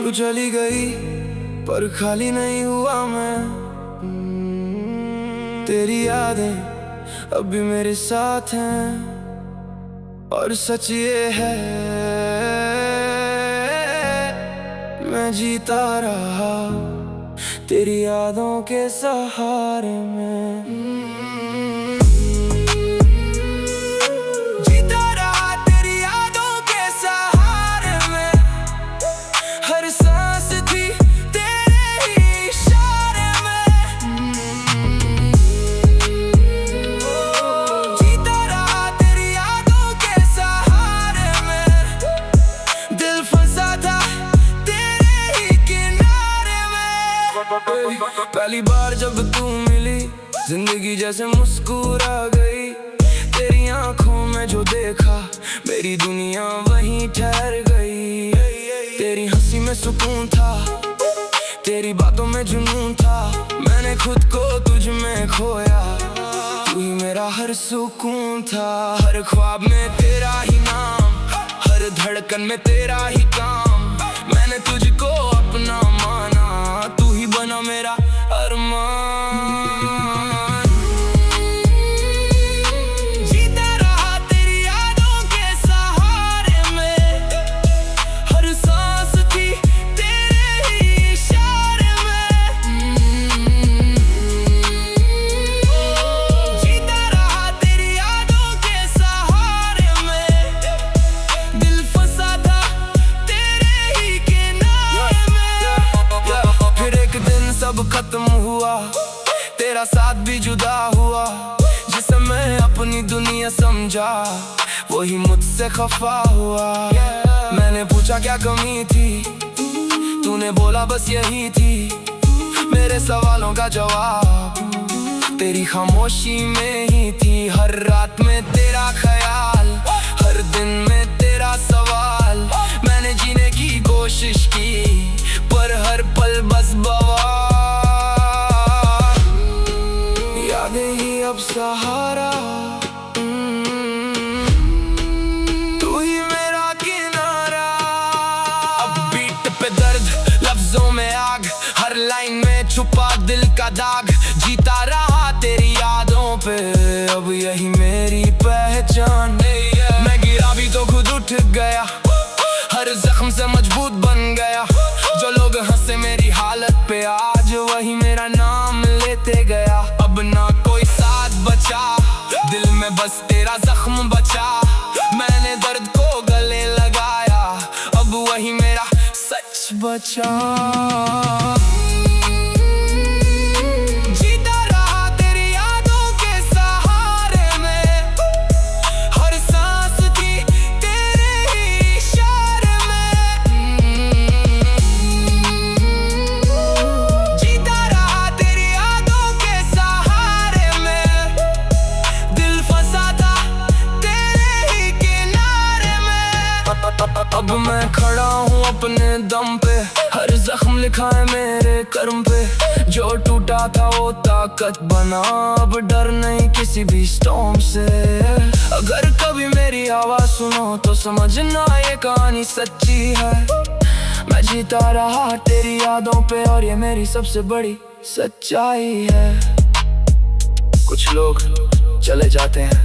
तू चली गई पर खाली नहीं हुआ मैं। तेरी यादें अब भी मेरे साथ हैं और सच ये है मैं जीता रहा तेरी यादों के सहारे में। जीता रहा तेरी यादों के सहारे में, हर सांस थी तेरे ही इशारे में। जीता रहा तेरी यादों के सहारे में, दिल फंसा था तेरे ही किनारे में। पहली बार जब तू मिली जिंदगी जैसे मुस्कुरा गई। तेरी आंखों में जो देखा मेरी दुनिया वहीं ठहर गई। तेरी हंसी में सुकून था, तेरी बातों में जुनून था। मैंने खुद को तुझ में खोया, तू ही मेरा हर सुकून था। हर ख्वाब में तेरा ही नाम, हर धड़कन में तेरा ही काम। मैंने तुझको अपना माना, तू ही बना मेरा अरमान। जीता रहा तेरी यादों के सहारे में, हर सांस थी तेरे ही इशारे में। जीता रहा तेरी यादों के सहारे में, दिल फंसा था तेरे ही किनारे में। फिर एक दिन सब खत्म हुआ, तेरा साथ भी जुदा हुआ। जिसे मैं अपनी दुनिया समझा वही मुझसे खफा हुआ। मैंने पूछा क्या कमी थी, तूने बोला बस यही थी। मेरे सवालों का जवाब तेरी खामोशी में ही थी। हर रात में तेरा ख्याल, हर दिन में तेरा सवाल। मैंने जीने की कोशिश की पर हर पल बस बवाल। यादें ही अब सहारा, तू ही मेरा किनारा। अब बीट पे दर्द, लफ्जों में आग, हर लाइन में छुपा दिल का दाग। जीता रहा तेरी यादों पे, अब यही मेरी पहचान। मैं गिरा भी तो खुद उठ गया, हर जख्म से मजबूत बन गया। जो लोग हंसे मेरी हालत पे आज वही मेरा नाम लेते गया। अब ना कोई साथ बचा, दिल में बस तेरा जख्म बचा। मैंने दर्द को गले लगाया, अब वही मेरा सच बचा। जीता रहा तेरी यादों के सहारे में, हर सांस थी तेरे ही इशारे में। जीता रहा तेरी यादों के सहारे में, दिल फंसा था तेरे ही किनारे में। अब मैं खड़ा हूँ अपने दम पे, हर जख्म लिखा है मेरे कर्म पे। जो टूटा था वो ताकत बना, अब डर नहीं किसी भी स्टॉर्म से। अगर कभी मेरी आवाज सुनो तो समझना ये कहानी सच्ची है। मैं जीता रहा तेरी यादों पे और ये मेरी सबसे बड़ी सच्चाई है। कुछ लोग चले जाते हैं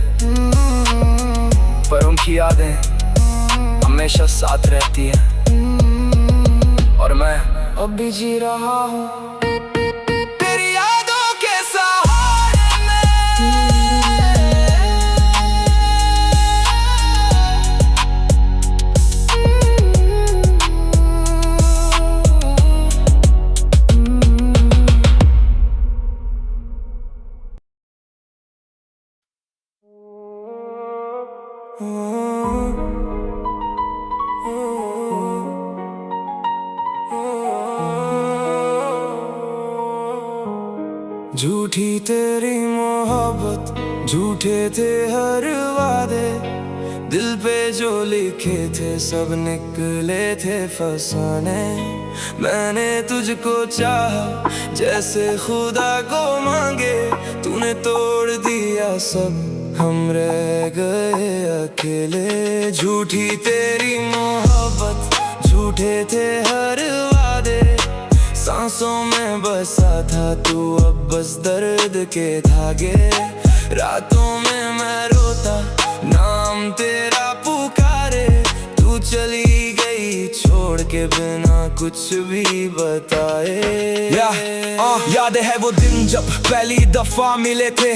पर उनकी यादें हमेशा साथ रहती है। और मैं अब भी जी रहा हूँ तेरी यादों के सहारे में। झूठी तेरी मोहब्बत, झूठे थे हर वादे। दिल पे जो लिखे थे सब निकले थे फसाने। मैंने तुझको चाहा जैसे खुदा को मांगे, तूने तोड़ दिया सब, हम रह गए अकेले। झूठी तेरी मोहब्बत, झूठे थे हर सांसों में बसा था तू, अब बस दर्द के धागे। रातों में मैं रोता, नाम तेरा पुकारे। तू चली गई छोड़ के बिना कुछ भी बताए। याद है वो दिन जब पहली दफा मिले थे,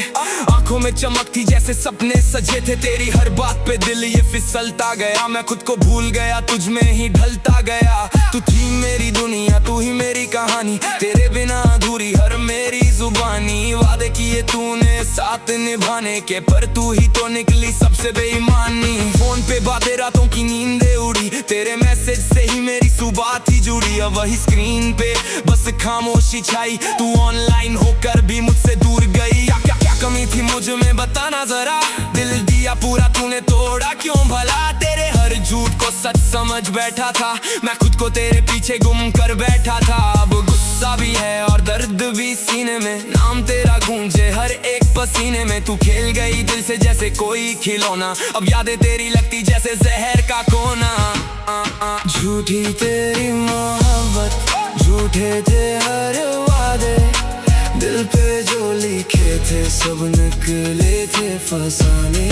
आंखों में चमक थी जैसे सपने सजे थे। तेरी हर बात पे दिल ये फिसलता गया, मैं खुद को भूल गया, तुझ में ही ढलता गया। तू थी मेरी दुनिया, तू ही मेरी कहानी, तेरे बिना अधूरी हर मेरी जुबानी। वादे किए तूने साथ निभाने के, पर तू ही तो निकली सबसे बेईमानी। फोन पे बातें, रातों की नींदें उड़ी, तेरे मैसेज से ही मेरी सुबह थी जुड़ी। अब वही स्क्रीन पे बस खामोशी छाई, तू ऑनलाइन होकर भी मुझसे दूर गई। क्या कमी थी मुझ में बताना जरा, दिल दिया पूरा तूने तोड़ा क्यों भला। तेरे हर झूठ को सच समझ बैठा था, मैं खुद को तेरे पीछे गुम कर बैठा था। अब गुस्सा भी है और दर्द भी सीने में, नाम तेरा गूंजे हर एक पसीने में। तू खेल गई दिल से जैसे कोई खिलौना, अब यादें तेरी लगती जैसे जहर का कोना। झूठी तेरी मोहब्बत, झूठे थे हर वादे। दिल पे जो लिखे थे सब निकले थे फसाने।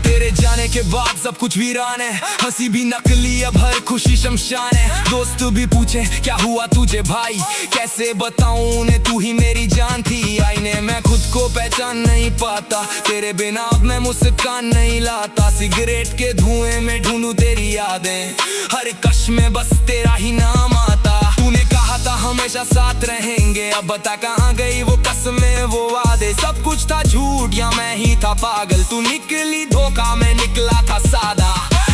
तेरे जाने के बाद सब कुछ वीरान है, हंसी भी नकली अब हर खुशी शमशान है। दोस्त भी पूछे क्या हुआ तुझे भाई, कैसे बताऊं उन्हें तू ही मेरी जान थी। आईने मैं खुद को पहचान नहीं पाता, तेरे बिना अब मैं मुस्कान नहीं लाता। सिगरेट के धुएं में ढूंढूं तेरी यादें, हर कश में बस तेरा ही नाम आता। तूने कहा था हमेशा साथ रहेंगे, अब बता कहाँ गई वो कसमें वो वादे। सब कुछ था झूठ या मैं ही था पागल, तू निकली धोखा मैं निकला था सादा।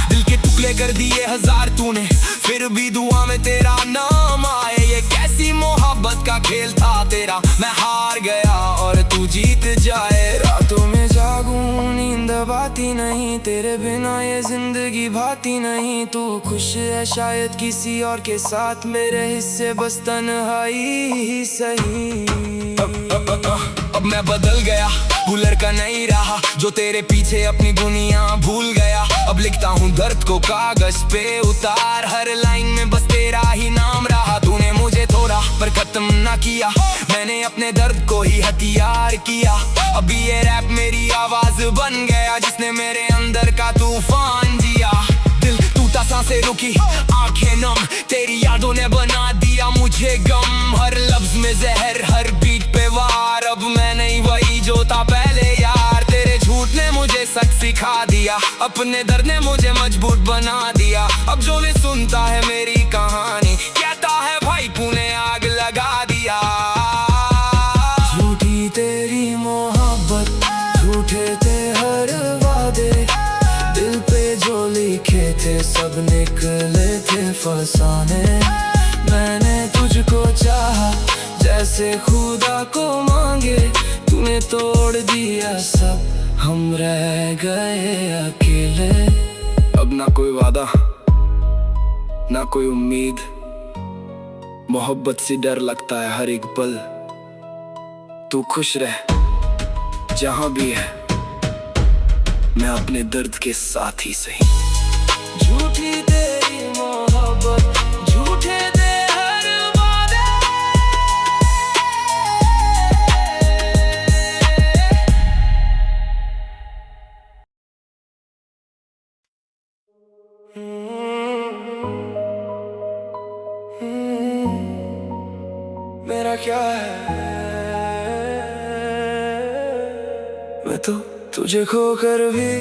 दिल के टुकड़े कर दिए हजार तूने, फिर भी दुआ में तेरा नाम आए। ये कैसी मोहब्बत का खेल था तेरा, मैं हार गया और तू जीत जाए। रातों में जागूं नींद आती नहीं, तेरे बिना ये जिंदगी भाती नहीं। तू खुश है शायद किसी और के साथ, मेरे हिस्से बस तन्हाई ही सही। अब मैं बदल गया, वो लड़का नहीं रहा जो तेरे पीछे अपनी दुनिया भूल गया। अब लिखता हूँ दर्द को कागज पे उतार, हर लाइन में बस तेरा ही नाम रहा। तूने मुझे तोड़ा पर खत्म ना किया, मैंने अपने दर्द को ही हथियार किया। अभी ये रैप मेरी आवाज बन गया, जिसने मेरे अंदर का तूफान जिया। दिल टूटा सांसें रुकी आंखें नम, तेरी यादों ने बना दिया मुझे गम। हर लफ्ज में जहर हर बीट पे वार, अब मैं नहीं वही जो था पहले यार। तेरे झूठ ने मुझे सच सिखा दिया, अपने दर्द ने मुझे मजबूर बना दिया। अब जो भी सुनता है मेरी कहानी, कहता है भाई तूने आग लगा दिया। झूठी तेरी मोहब्बत, झूठे थे हर वादे। दिल पे जो लिखे थे सब निकले थे फसाने। मैंने तुझको चाहा जैसे खुदा को मांगे, तूने तोड़ दिया सब, हम रह गए अकेले। अब ना कोई वादा ना कोई उम्मीद, मोहब्बत से डर लगता है हर एक पल। तू खुश रह जहां भी है, मैं अपने दर्द के साथ ही सही। झूठी तेरी मोहब्बत, झूठे थे हर वादे। मेरा क्या है, मैं तो तुझे खोकर भी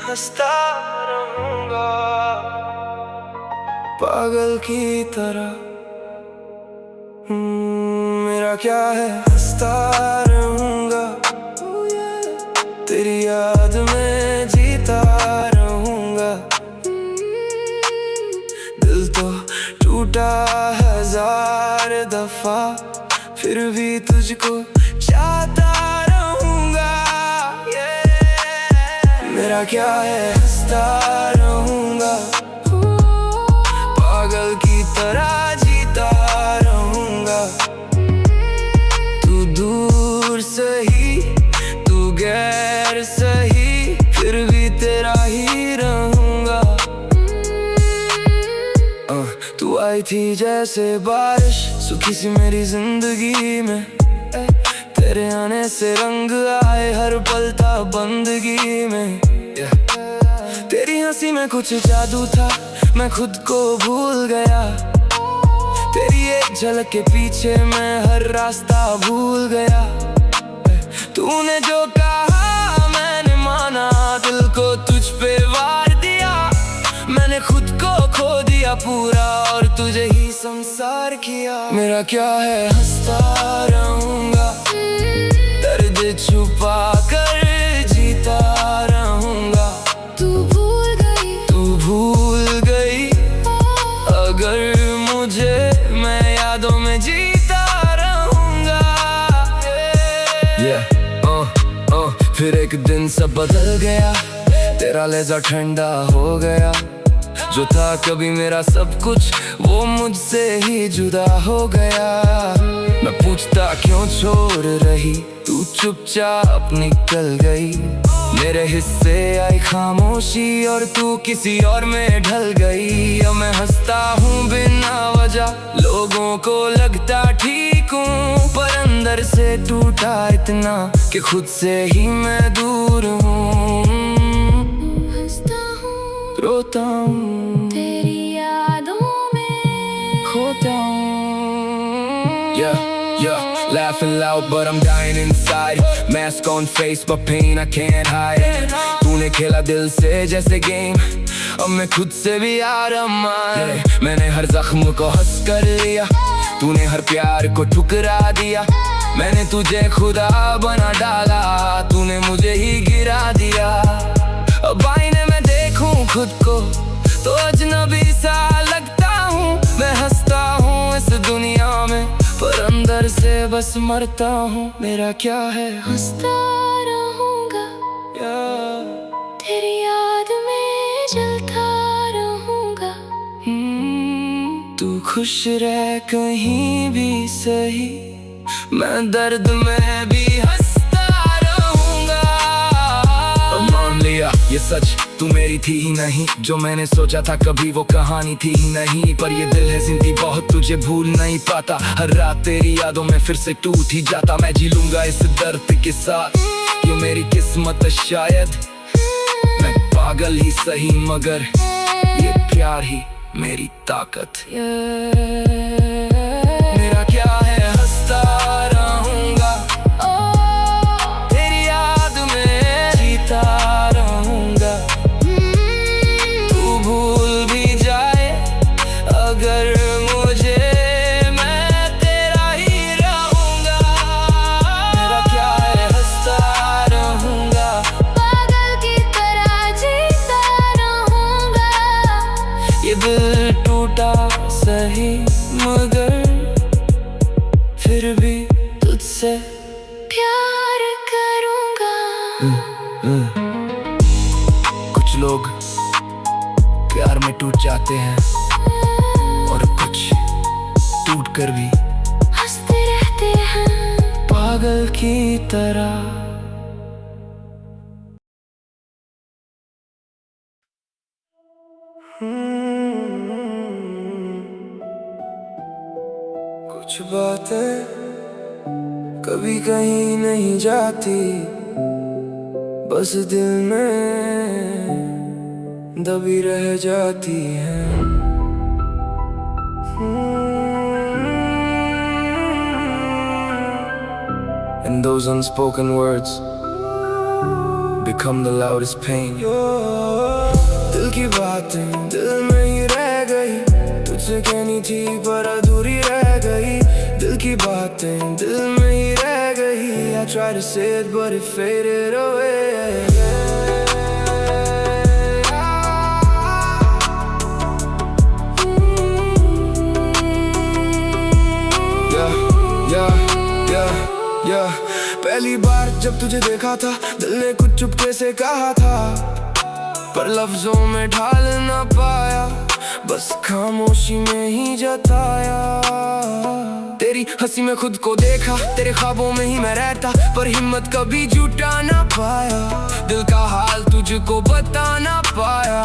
हंसता रहूंगा पागल की तरह। मेरा क्या है, हंसता रहूंगा, तेरी याद में जीता रहूंगा। दिल तो टूटा हजार दफा, फिर भी तुझको चाहता रहूंगा। मेरा क्या है, हंसता रहूंगा, पागल की तरह जीता रहूंगा। तू दूर सही, तू गैर सही, फिर भी तेरा ही रहूंगा। तू आई थी जैसे बारिश सूखी सी मेरी जिंदगी में। तेरे आने से रंग आए, हर पल था बंदगी में। तेरी हंसी में कुछ जादू था, मैं खुद को भूल गया। तेरी एक झलक के पीछे मैं हर रास्ता भूल गया। तूने जो कहा मैंने माना, दिल को तुझ पे वार दिया। मैंने खुद को खो दिया पूरा और तुझे ही संसार किया। मेरा क्या है, हंसता रहूंगा, दर्द छुपा कर जीता रहूंगा। तू भूल गई अगर मुझे, मैं यादों में जीता रहूंगा। फिर एक दिन सब बदल गया, तेरा लहजा ठंडा हो गया। जो था कभी मेरा सब कुछ, वो मुझसे ही जुदा हो गया। मैं पूछता क्यों छोड़ रही, तू चुपचाप निकल गई। मेरे हिस्से आई खामोशी और तू किसी और में ढल गई। अब मैं हंसता हूँ बिना वजह, लोगों को लगता ठीक हूँ, पर अंदर से टूटा इतना कि खुद से ही मैं दूर हूँ। रोता हूँ, तेरी यादों में खोता हूँ। Laughing loud but I'm dying inside. Mask on face but pain I can't hide. तूने खेला दिल से जैसे गेम, अब मैं खुद से भी out of mind. मैंने हर जख्म को हंस कर लिया, तूने हर प्यार को ठुकरा दिया। मैंने तुझे खुदा बना डाला, तूने मुझे ही गिरा दिया। अब आईने में देखूं खुद को तो अजनबी सा लगता हूँ। मैं हंसता हूँ इस दुनिया में, पर अंदर से बस मरता हूँ। मेरा क्या है, हंसता रहूंगा, तेरी याद में जलता रहूंगा। तू खुश रह कहीं भी सही, मैं दर्द में भी हंसता रहूंगा। मान लिया ये सच, तू मेरी थी ही नहीं, जो मैंने सोचा था कभी वो कहानी थी ही नहीं। पर ये दिल है जिंदगी बहुत, तुझे भूल नहीं पाता। हर रात तेरी यादों में फिर से टूट ही जाता। मैं जी लूंगा इस दर्द के साथ, ये मेरी किस्मत है शायद। मैं पागल ही सही मगर ये प्यार ही मेरी ताकत। मेरा क्या है, हंसता रहूंगा, तेरी याद में जीता रहूंगा। तू भूल भी जाए अगर मुझे, मैं तेरा ही रहूंगा। मेरा क्या है, हंसता रहूंगा, पागल की तरह जीता रहूंगा। ये दिल टूटा सही मगर फिर भी तुझसे प्यार करूंगा। कुछ लोग प्यार में टूट जाते हैं और कुछ टूट कर भी हंसते रहते हैं पागल की तरह। कुछ बातें कभी कहीं नहीं जाती, बस दिल में दबी रह जाती हैं। And those unspoken words become the loudest pain. दिल की बातें दिल में ही रह गई, तुझसे कहनी थी पर अधूरी रह गई। दिल की बातें दिल में ही रह गई। I tried to say it but it faded away. पहली बार जब तुझे देखा था, दिल ने कुछ चुपके से कहा था, पर लफ्जों में ढाल ना पाया, बस खामोशी में ही जताया। तेरी हंसी में खुद को देखा, तेरे ख्वाबों में ही मैं रहता, पर हिम्मत कभी जुटा ना पाया। दिल का हाल तुझको बता ना पाया।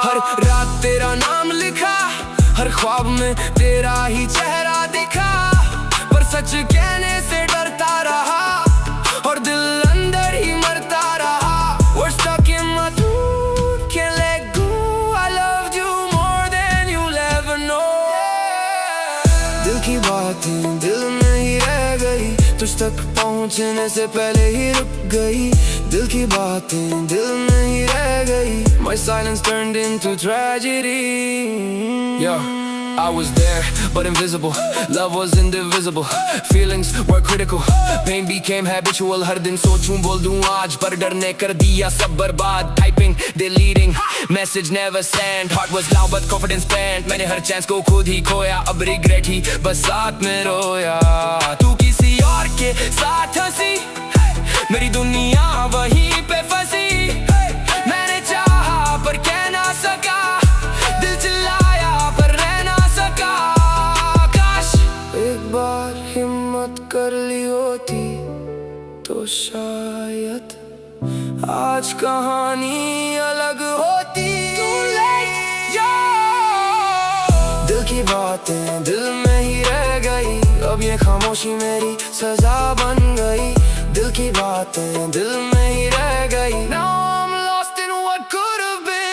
हर रात तेरा नाम लिखा, हर ख्वाब में तेरा ही चेहरा दिखा, पर सच कहने से डरता रहा और दिल अंदर ही मरता रहा। We're stuck in my mood, can't let go. I loved you more than you'll ever know. दिल की बातें दिल में ही रह गई, तुझ तक पहुंचने से पहले ही रुक गई। दिल की बातें दिल में ही रह गई। My silence turned into tragedy. Yeah, I was there but invisible. Love was indivisible. Feelings were critical. Pain became habitual. हर दिन सोचूं बोल दूं आज, पर डर ने कर दिया सब बर्बाद। Typing, deleting, message never sent. Heart was loud but confidence spent. मैंने हर chance को खुद ही खोया, अब regret ही बस साथ में रोया। तू किसी और के साथ हंसी, मेरी दुनिया वहीं पे फंसी। मैंने चाहा पर कह ना सका, दिल चिल्लाया पर रह ना सका। काश एक बार हिम्मत कर ली होती तो शायद आज कहानी अलग होती। दिल की बातें दिल में ही रह गई, अब ये खामोशी मेरी सजा बन गई। दिल की बातें दिल में ही रह गई। Now I'm lost in what could have been,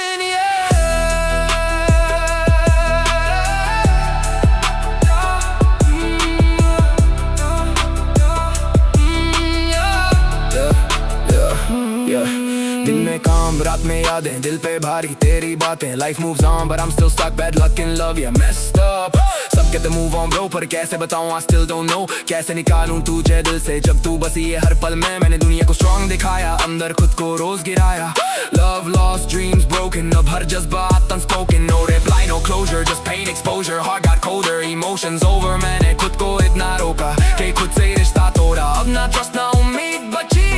दिन में काम रात में यादें, दिल पे भारी तेरी बातें। Life moves on but I'm still stuck, bad luck in love, yeah messed up। सब कहते move on bro, पर कैसे बताऊं I still don't know। कैसे निकालूं तुझे दिल से जब तू बसी है हर पल में। मैंने दुनिया को strong दिखाया, अंदर खुद को रोज गिराया। Love lost, dreams broken, अब हर जज्बात unspoken। No reply, no closure, just pain exposure। Heart got colder, emotions over। मैंने खुद को इतना रोका कि खुद से ही रिश्ता तोड़ा। अब ना trust ना उम्मीद बची,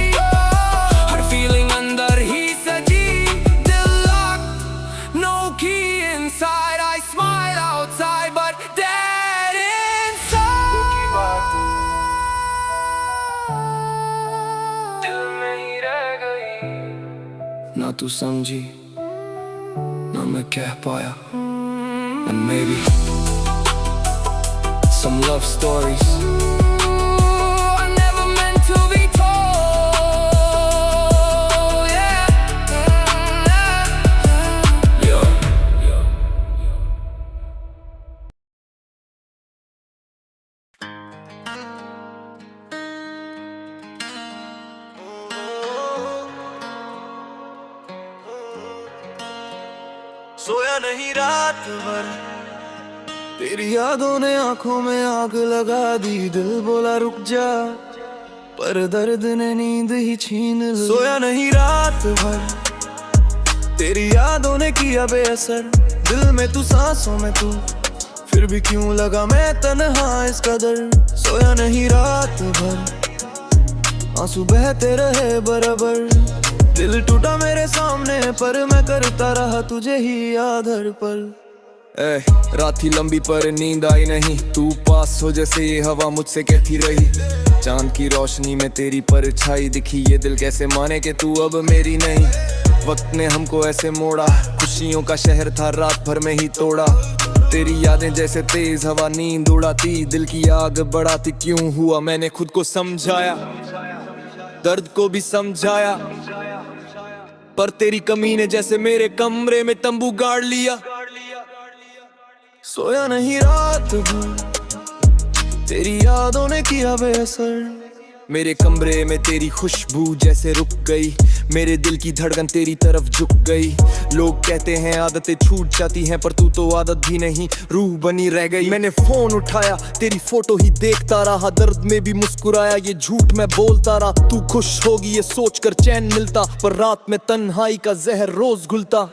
हर feeling अंदर ही सजी। दिल locked, no key inside। I smile outside but dead inside। दिल में ही रह गई, ना तू समझी ना मैं कह पाया। And maybe some love stories are never meant to be told, yeah, yeah. सोया नहीं रात भर, तेरी यादों ने आंखों में आग लगा दी। दिल बोला रुक जा, पर दर्द ने नींद ही छीन ली। सोया नहीं रात भर, तेरी यादों ने किया बेअसर। दिल में तू सांसों में तू, फिर भी क्यों लगा मैं तन्हा इस कदर। सोया नहीं रात भर, आंसू बहते रहे बराबर। दिल टूटा मेरे सामने, पर मैं करता रहा तुझे ही याद हर पल। रात थी लंबी पर नींद आई नहीं, तू पास हो जैसे ये हवा मुझसे कहती रही। चांद की रोशनी में तेरी परछाई दिखी, ये दिल कैसे माने कि तू अब मेरी नहीं। वक्त ने हमको ऐसे मोड़ा, खुशियों का शहर था रात भर में ही तोड़ा। तेरी यादें जैसे तेज हवा नींद उड़ाती, दिल की आग बढ़ाती। क्यों हुआ मैंने खुद को समझाया, दर्द को भी समझाया, पर तेरी कमी ने जैसे मेरे कमरे में तंबू गाड़ लिया। सोया नहीं रात भर, तेरी यादों ने किया बेअसर। मेरे कमरे में तेरी खुशबू जैसे रुक गई, मेरे दिल की धड़कन तेरी तरफ झुक गई। लोग कहते हैं आदतें छूट जाती हैं, पर तू तो आदत भी नहीं, रूह बनी रह गई। मैंने फोन उठाया, तेरी फोटो ही देखता रहा, दर्द में भी मुस्कुराया, ये झूठ मैं बोलता रहा। तू खुश होगी ये सोचकर चैन मिलता, पर रात में तन्हाई का जहर रोज घुलता।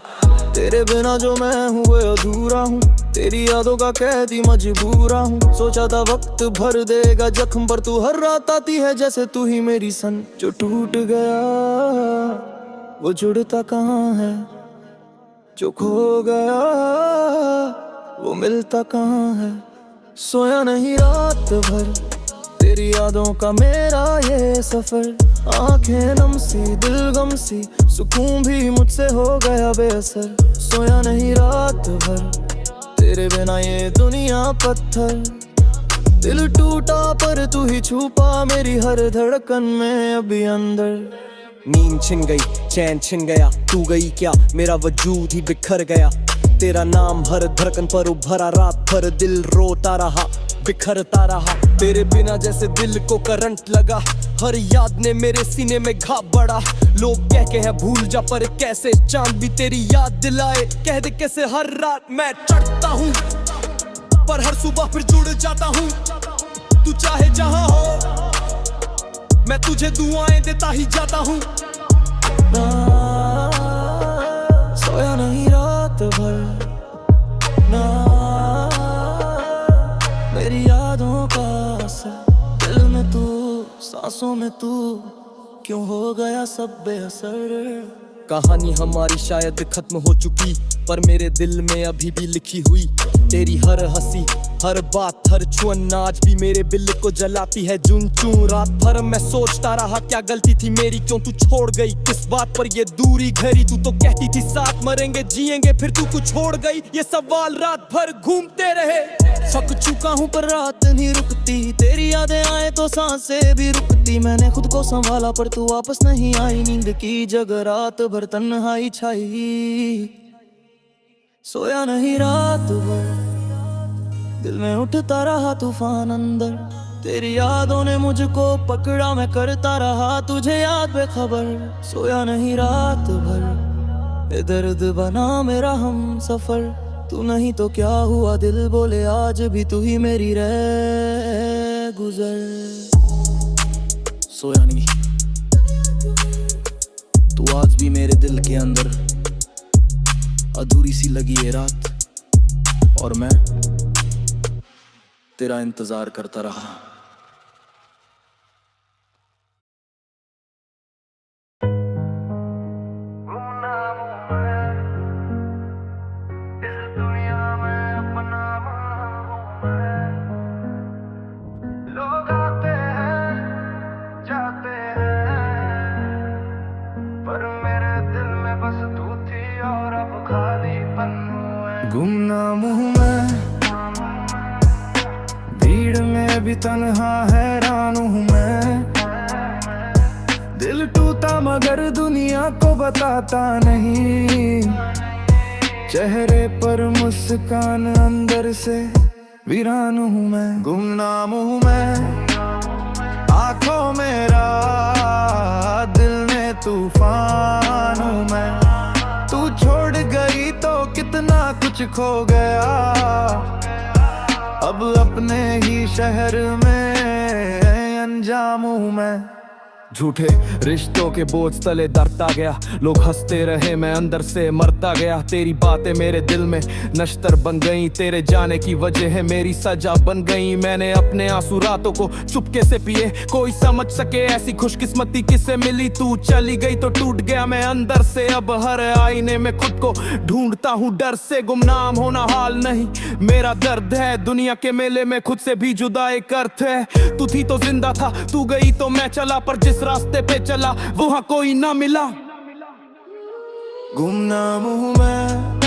तेरे बिना जो मैं हूँ वो अधूरा हूँ, तेरी यादों का कैदी मजबूरा हूँ। सोचा था वक्त भर देगा जख्म, पर तू हर रात आती है जैसे तू ही मेरी सन। जो टूट गया वो जुड़ता कहाँ है, जो खो गया वो मिलता कहाँ है। सोया नहीं रात भर, तेरी यादों का मेरा ये सफर। आंखें नम सी दिल गम सी, सुकून भी मुझसे हो गया बेअसर। सोया नहीं रात भर, तेरे बिना ये दुनिया पत्थर, दिल टूटा पर तू ही छुपा मेरी हर धड़कन में अभी अंदर। नींद छिन गई, चैन छिन गया, तू गई क्या, मेरा वजूद ही बिखर गया। तेरा नाम हर धड़कन पर उभरा, रात भर दिल रोता रहा, बिखरता रहा। तेरे बिना जैसे दिल को करंट लगा, हर याद ने मेरे सीने में घाव बढ़ा। लोग कह के है भूल जा, पर कैसे चांद भी तेरी याद दिलाए। कह दे कैसे हर रात मैं चढ़ता हूँ, पर हर सुबह फिर जुड़ जाता हूँ। तू चाहे जहाँ हो, मैं तुझे दुआएं देता ही जाता हूँ। ना सोया नहीं रात भर, ना मेरी यादों का असर, दिल में तू सांसों में तू, क्यों हो गया सब बेअसर। कहानी हमारी शायद खत्म हो चुकी, पर मेरे दिल में अभी भी लिखी हुई तेरी हर हंसी, हर बात, हर छुअन आज भी मेरे दिल को जलाती है चूं चूं। रात भर मैं सोचता रहा क्या गलती थी मेरी, क्यों तू छोड़ गई, किस बात पर ये दूरी घरी। तू तो कहती थी साथ मरेंगे जिएंगे, फिर तू कुछ छोड़ गई। ये सवाल रात भर घूमते रहे। थक चुका हूँ पर रात नहीं रुकती, तेरी यादें आए तो सांसें भी रुकती। मैंने खुद को संभाला पर तू वापस नहीं आई, नींद की जगह रात भर तन्हाई छाई। सोया नहीं रात भर, दिल में उठता रहा तूफान अंदर। तेरी यादों ने मुझको पकड़ा, मैं करता रहा तुझे याद बेखबर। सोया नहीं रात भर, ये दर्द बना मेरा हम सफर। तू नहीं तो क्या हुआ दिल बोले, आज भी तू ही मेरी रह गुजर। सोया नहीं, तू आज भी मेरे दिल के अंदर, अधूरी सी लगी ये रात, और मैं तेरा इंतजार करता रहा। गुमनाम हूँ मैं, भीड़ में भी तन्हा हैरान हूँ मैं। दिल टूटा मगर दुनिया को बताता नहीं, चेहरे पर मुस्कान अंदर से वीरान हूँ मैं। गुमनाम हूँ मैं, आँखों में रात, दिल में तूफान हूँ मैं। तू छोड़ गई तो कितना कुछ खो गया, अब अपने ही शहर में अनजाम हूँ मैं। झूठे रिश्तों के बोझ तले दरता गया, लोग हंसते रहे मैं अंदर से मरता गया। तेरी बातें मेरे दिल में नश्तर बन गई, तेरे जाने की वजह है मेरी सजा बन गई। मैंने अपने आंसू रातों को चुपके से पिए, कोई समझ सके ऐसी खुशकिस्मती किससे मिली। तू चली गई तो टूट गया मैं अंदर से, अब हर आईने में खुद को ढूंढता हूँ डर से। गुमनाम होना हाल नहीं मेरा दर्द है, दुनिया के मेले में खुद से भी जुदा एक अर्थ है। तू थी तो जिंदा था, तू गई तो मैं चला, पर जिस रास्ते पे चला वहाँ कोई ना मिला। गुमनाम हूँ मैं,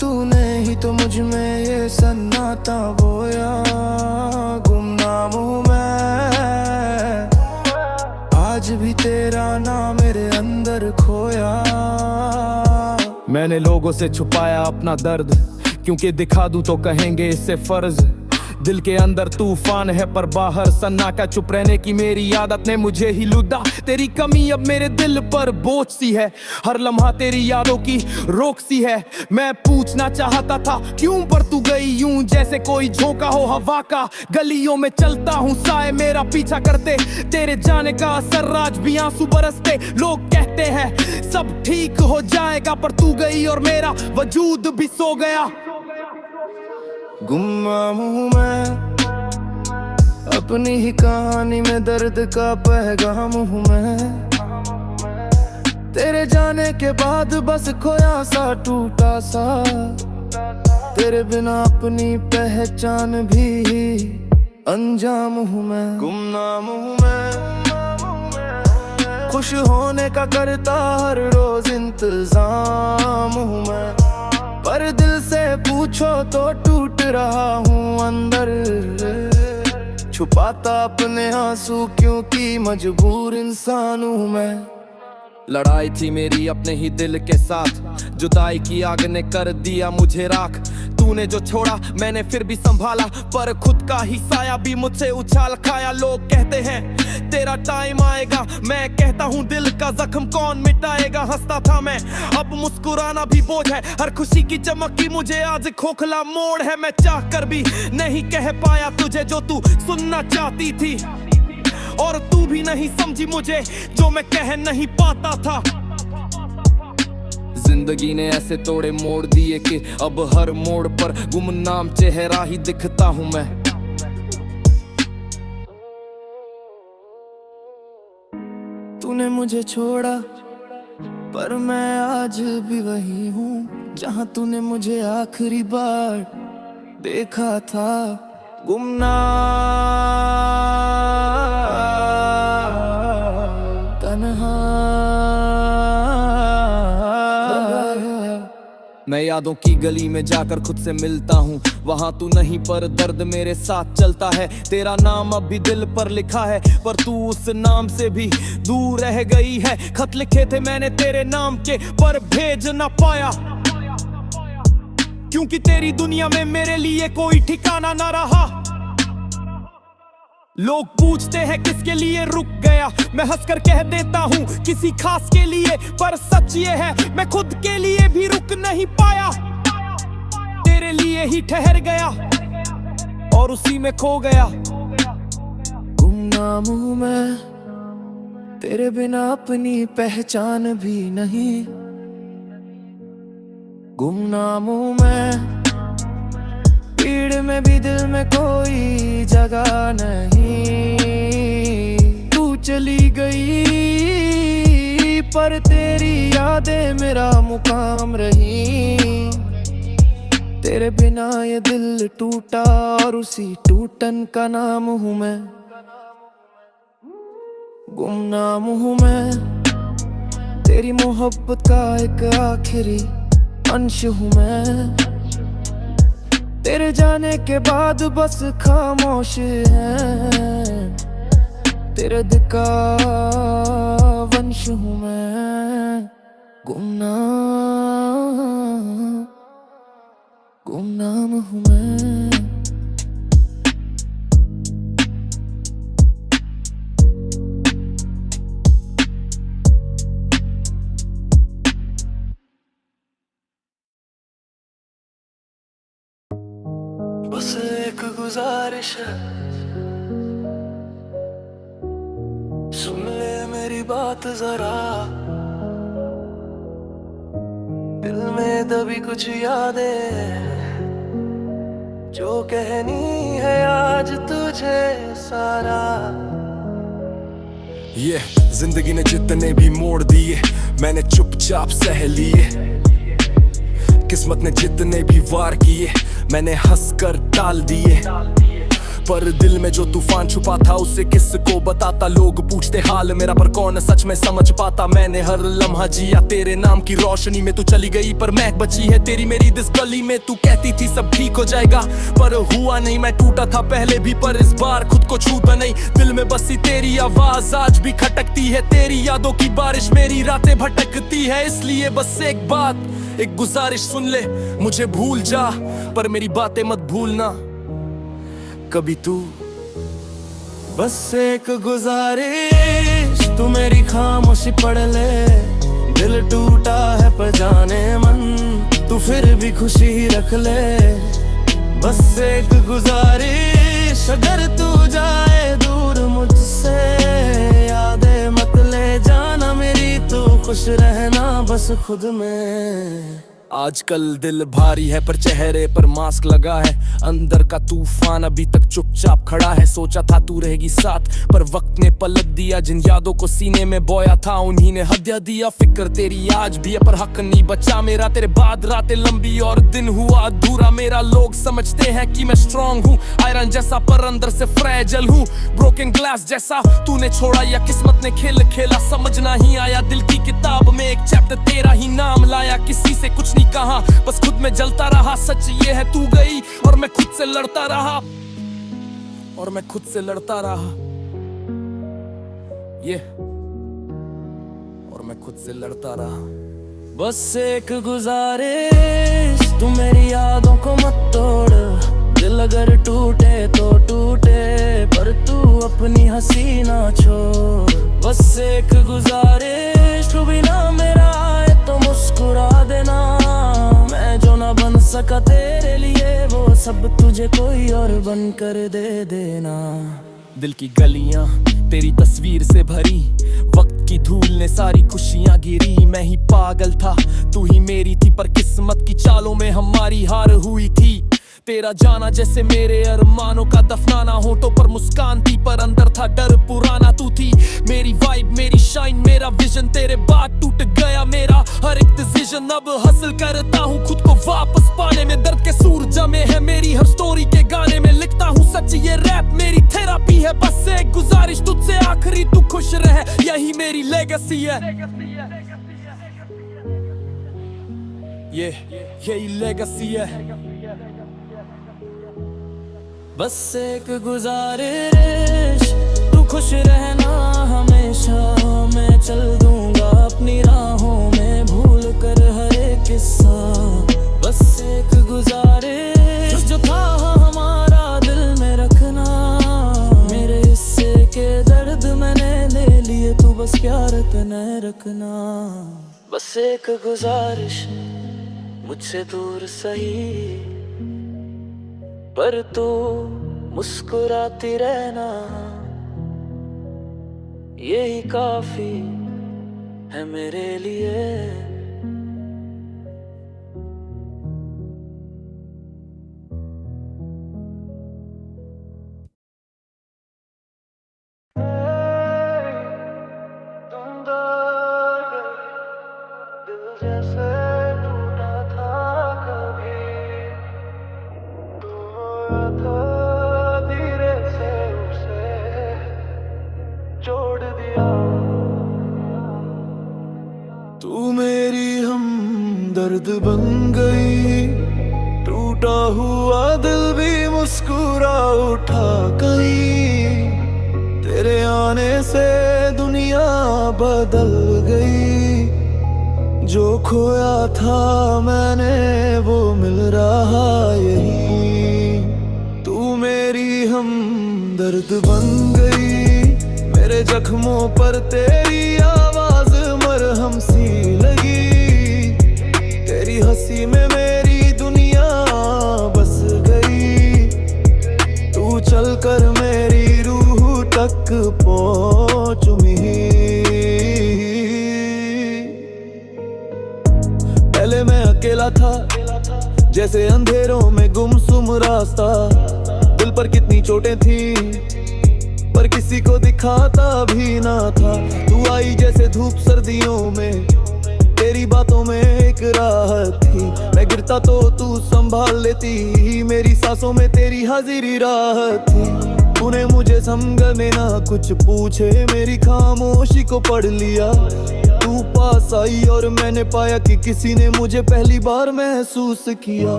तूने ही तो मुझ में ये सन्नाटा बोया। गुमनाम हूँ मैं, आज भी तेरा नाम मेरे अंदर खोया। मैंने लोगों से छुपाया अपना दर्द, क्योंकि दिखा दूं तो कहेंगे इससे फर्ज। दिल के अंदर तूफान है पर बाहर सन्नाटा, चुप रहने की मेरी आदत ने मुझे ही लुदा। तेरी कमी अब मेरे दिल पर बोझ सी है, हर लम्हा तेरी यादों की रोक सी है। मैं पूछना चाहता था क्यों, पर तू गई यूं जैसे कोई झोंका हो हवा का। गलियों में चलता हूँ साए मेरा पीछा करते, तेरे जाने का असर आज भी आंसू बरसते। लोग कहते हैं सब ठीक हो जाएगा, पर तू गई और मेरा वजूद भी सो गया। गुमनाम हूँ मैं, अपनी ही कहानी में दर्द का पैगाम हूँ मैं। तेरे जाने के बाद बस खोया सा टूटा सा, तेरे बिना अपनी पहचान भी अंजाम हूँ मैं। गुमनाम हूँ मैं, खुश होने का करता हर रोज इंतजाम हूँ मैं। पर दिल से पूछो तो टूट रहा हूँ अंदर। छुपाता अपने आंसू क्योंकि मजबूर इंसान हूँ मैं। लड़ाई थी मेरी अपने ही दिल के साथ, जुदाई की आग ने कर दिया मुझे राख। तूने जो छोड़ा मैंने फिर भी संभाला, पर खुद का ही साया भी मुझसे उछाल खाया। लोग कहते हैं तेरा टाइम आएगा, मैं कहता हूँ दिल का जख्म कौन मिटाएगा। हंसता था मैं, अब मुस्कुराना भी बोझ है। हर खुशी की चमक की मुझे आज खोखला मोड़ है। मैं चाह कर भी नहीं कह पाया तुझे जो तू सुनना चाहती थी, और तू भी नहीं समझी मुझे जो मैं कह नहीं पाता था। जिंदगी ने ऐसे तोड़े मोड़ दिए कि अब हर मोड़ पर गुमनाम चेहरा ही दिखता हूँ मैं। तूने मुझे छोड़ा पर मैं आज भी वही हूँ जहाँ तूने मुझे आखिरी बार देखा था। गुमनाम तन्हा मैं यादों की गली में जाकर खुद से मिलता हूँ, वहाँ तू नहीं पर दर्द मेरे साथ चलता है। तेरा नाम अब भी दिल पर लिखा है, पर तू उस नाम से भी दूर रह गई है। खत लिखे थे मैंने तेरे नाम के पर भेज ना पाया, क्योंकि तेरी दुनिया में मेरे लिए कोई ठिकाना ना रहा। लोग पूछते हैं किसके लिए रुक गया, मैं हंसकर कह देता हूँ किसी खास के लिए, पर सच ये है मैं खुद के लिए भी रुक नहीं पाया। तेरे लिए ही ठहर गया और उसी में खो गया। गुमनाम हूँ मैं, तेरे बिना अपनी पहचान भी नहीं। गुमनाम हूँ मैं, भीड़ में भी दिल में कोई जगह नहीं। तू चली गई पर तेरी यादें मेरा मुकाम रही। तेरे बिना ये दिल टूटा और उसी टूटन का नाम हूँ मैं। गुमनाम हूँ मैं, तेरी मोहब्बत का एक आखिरी अंश हूँ मैं। तेरे जाने के बाद बस खामोश है, तेरे दिल का वंश हूँ मैं। गुमनाम हूँ मैं। बस एक गुजारिश है, सुन ले मेरी बात जरा। दिल में दबी कुछ यादें जो कहनी है आज तुझे सारा। ये जिंदगी ने जितने भी मोड़ दिए मैंने चुपचाप सह लिए। किस्मत ने जितने भी वार किए मैंने हंसकर टाल दिए। पर दिल में जो तूफान छुपा था उसे किसको बताता। लोग पूछते हाल मेरा पर कौन सच में समझ पाता। मैंने हर लम्हा जिया तेरे नाम की रोशनी में। तू चली गई पर महक बची है तेरी मेरी दिस गली में। तू कहती थी सब ठीक हो जाएगा पर हुआ नहीं। मैं टूटा था पहले भी पर इस बार खुद को छूटा नहीं। दिल में बसी तेरी आवाज आज भी खटकती है। तेरी यादों की बारिश मेरी रातें भटकती है। इसलिए बस एक बात एक गुजारिश सुन ले, मुझे भूल जा पर मेरी बातें मत भूलना कभी तू। बस एक गुजारिश तू मेरी खामोशी पढ़ ले। दिल टूटा है पर जाने मन तू फिर भी खुशी रख ले। बस एक गुजारिश अगर तू जाए दूर मुझसे यादें मत ले जाना मेरी। तू खुश रहना बस खुद में। आजकल दिल भारी है पर चेहरे पर मास्क लगा है। अंदर का तूफान अभी तक चुपचाप खड़ा है। सोचा था तू रहेगी साथ पर वक्त ने पलट दिया। जिन यादों को सीने में बोया था उन्हीं ने हत्या दिया। फिक्र तेरी आज भी है पर हक नहीं बचा मेरा। तेरे बाद रातें लंबी और दिन हुआ अधूरा मेरा। लोग समझते हैं कि मैं स्ट्रॉन्ग हूँ आयरन जैसा पर अंदर से फ्रेजल हूँ। ब्रोकन ग्लास जैसा तूने छोड़ा या किस्मत ने खेल खेला समझ नहीं आया। दिल की किताब में एक चैप्टर तेरा ही नाम लाया। किसी से कुछ नहीं कभी कहा, बस खुद में जलता रहा। सच ये है तू गई और मैं खुद से लड़ता रहा, और मैं खुद से लड़ता रहा, ये और मैं खुद से लड़ता रहा। बस एक गुजारिश, तू मेरी यादों को मत तोड़। दिल अगर टूटे तो टूटे, पर तू अपनी हंसी ना छोड़। बस एक गुजारिश, तू भी ना मेरा आए तो मुस्कुरा देना। मैं जो ना बन सका तेरे लिए, वो सब तुझे कोई और बन कर दे देना। दिल की गलियां तेरी तस्वीर से भरी, वक्त की धूल ने सारी खुशियां गिरी। मैं ही पागल था, तू ही मेरी थी, पर किस्मत की चालों में हमारी हार हुई थी। तेरा जाना जैसे मेरे अरमानों का दफनाना, होठों पर मुस्कान थी पर अंदर था डर पुराना। तू थी मेरी वाइब, मेरी शाइन, मेरा विजन, तेरे बाद टूट गया मेरा हर एक डिसीजन। अब हासिल करता हूँ खुद को वापस पाने में, दर्द के सूर जमे हैं मेरी हर स्टोरी के गाने में। लिखता हूँ सच, ये रैप मेरी थेरापी है। बस एक गुजारिश तुझसे आखिरी, तू खुश रहे, यही मेरी लेगेसी है। यही लेगेसी है। बस एक गुजारिश, तू खुश रहना हमेशा। मैं चल दूंगा अपनी राहों में, भूल कर हर एक किस्सा। बस एक गुजारिश, जो था हमारा दिल में रखना। मेरे हिस्से के दर्द मैंने ले लिए, तू बस प्यार पे न रखना। बस एक गुजारिश, मुझसे दूर सही, पर तू मुस्कुराती रहना। यही काफी है मेरे लिए। दिल जैसे टूटा था कभी, धीरे से उसे जोड़ दिया। तू मेरी हमदर्द बन गई, टूटा हुआ दिल भी मुस्कुरा उठा कहीं। तेरे आने से दुनिया बदल गई, जो खोया था मैंने वो मिल रहा यही। तू मेरी हमदर्द बन गई, मेरे जख्मों पर तेरी आवाज मरहम सी लगी। तेरी हंसी में मेरी दुनिया बस गई, तू चलकर मेरी रूह तक पहुंच मी। पहले मैं अकेला था, जैसे अंधेरों में गुमसुम रास्ता। दिल पर कितनी चोटें थी, पर किसी को दिखाता भी ना था। तू आई जैसे धूप सर्दियों में, तेरी बातों में एक राहत थी। मैं गिरता तो तू संभाल लेती, मेरी सांसों में तेरी हाजिरी राहत थी। तूने मुझे समझे ना कुछ पूछे, मेरी खामोशी को पढ़ लिया। तू पास आई और मैंने पाया कि किसी ने मुझे पहली बार महसूस किया।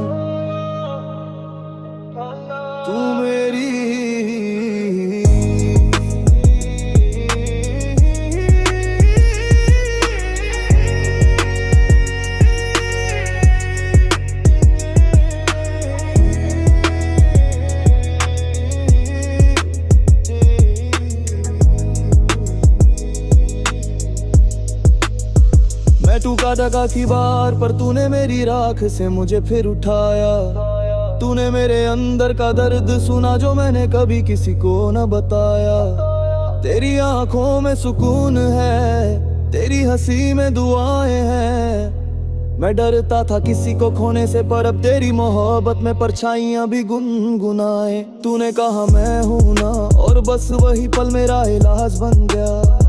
तू मेरी मैं टूका डगा की बार, पर तूने मेरी राख से मुझे फिर उठाया। तूने मेरे अंदर का दर्द सुना, जो मैंने कभी किसी को न बताया। तेरी आंखों में सुकून है, तेरी हंसी में दुआएं हैं। मैं डरता था किसी को खोने से, पर अब तेरी मोहब्बत में परछाइयां भी गुनगुनाए। तूने कहा मैं हूं ना, और बस वही पल मेरा इलाज बन गया।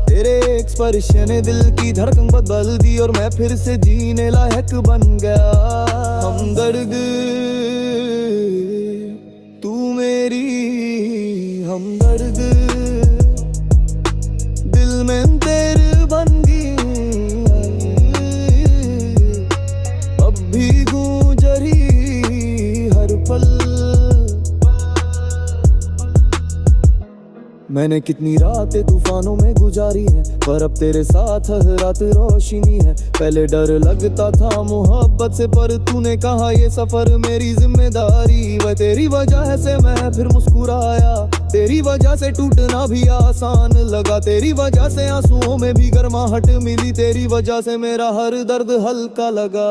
तेरे एक स्पर्श ने दिल की धड़कन बदल दी, और मैं फिर से जीने लायक बन गया। हमदर्द तू मेरी हमदर्द, दिल में तेरे बन गई। अब मैंने कितनी रातें तूफानों में गुजारी है, पर अब तेरे साथ हर रात रोशनी है। पहले डर लगता था मोहब्बत से, पर तूने कहा ये सफर मेरी जिम्मेदारी। वह तेरी वजह से मैं फिर मुस्कुराया, तेरी वजह से टूटना भी आसान लगा, तेरी वजह से आंसुओं में भी गर्माहट मिली, तेरी वजह से मेरा हर दर्द हल्का लगा।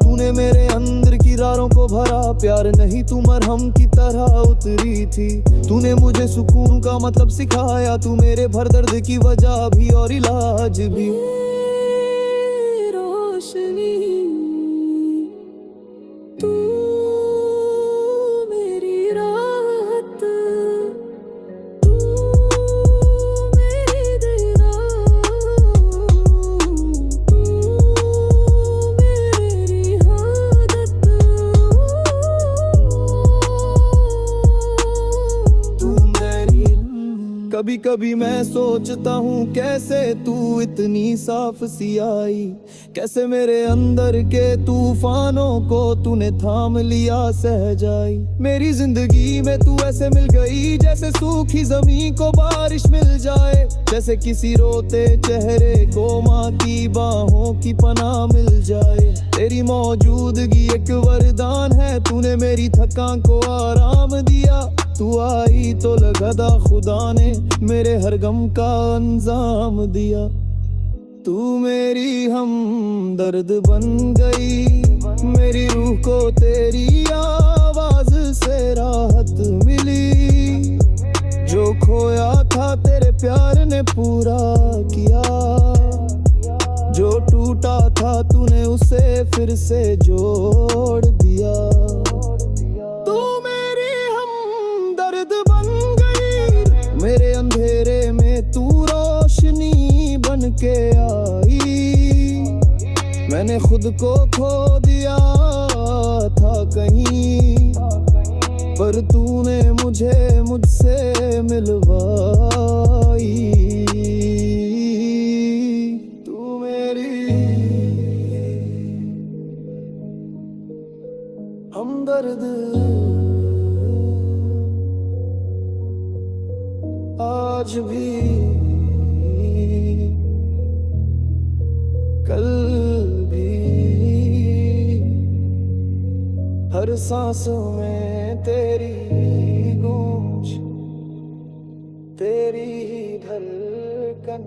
तूने मेरे अंदर की रारों को भरा, प्यार नहीं तू मरहम की तरह उतरी थी। तूने मुझे सुकून का मतलब सिखाया, तू मेरे भर दर्द की वजह भी और इलाज भी। रोशनी तू मेरी राहत, तू मेरी दीदार, तू मेरी आदत, तू मेरी। कभी कभी मैं सोचता हूँ कैसे तू इतनी साफ सी आई, कैसे मेरे अंदर के तूफानों को तूने थाम लिया सहजाई। मेरी जिंदगी में तू ऐसे मिल गई जैसे सूखी जमीन को बारिश मिल जाए, जैसे किसी रोते चेहरे को माँ की बाहों की पनाह मिल जाए। तेरी मौजूदगी एक वरदान है, तूने मेरी थकान को आराम दिया। तू आई तो लगा था खुदा ने मेरे हर गम का अंजाम दिया। तू मेरी हमदर्द बन गई, मेरी रूह को तेरी आवाज से राहत मिली। जो खोया था तेरे प्यार ने पूरा किया, जो टूटा था तूने उसे फिर से जोड़ दिया। तू मेरी हमदर्द बन गई, मेरे अंधेरे में तू रोशनी बन के आई। मैंने खुद को खो दिया था कहीं, पर तूने मुझे मुझसे मिलवाई। तू मेरी हमदर्द आज भी कल भी, हर सांस में तेरी गूंज, तेरी ही धड़कन।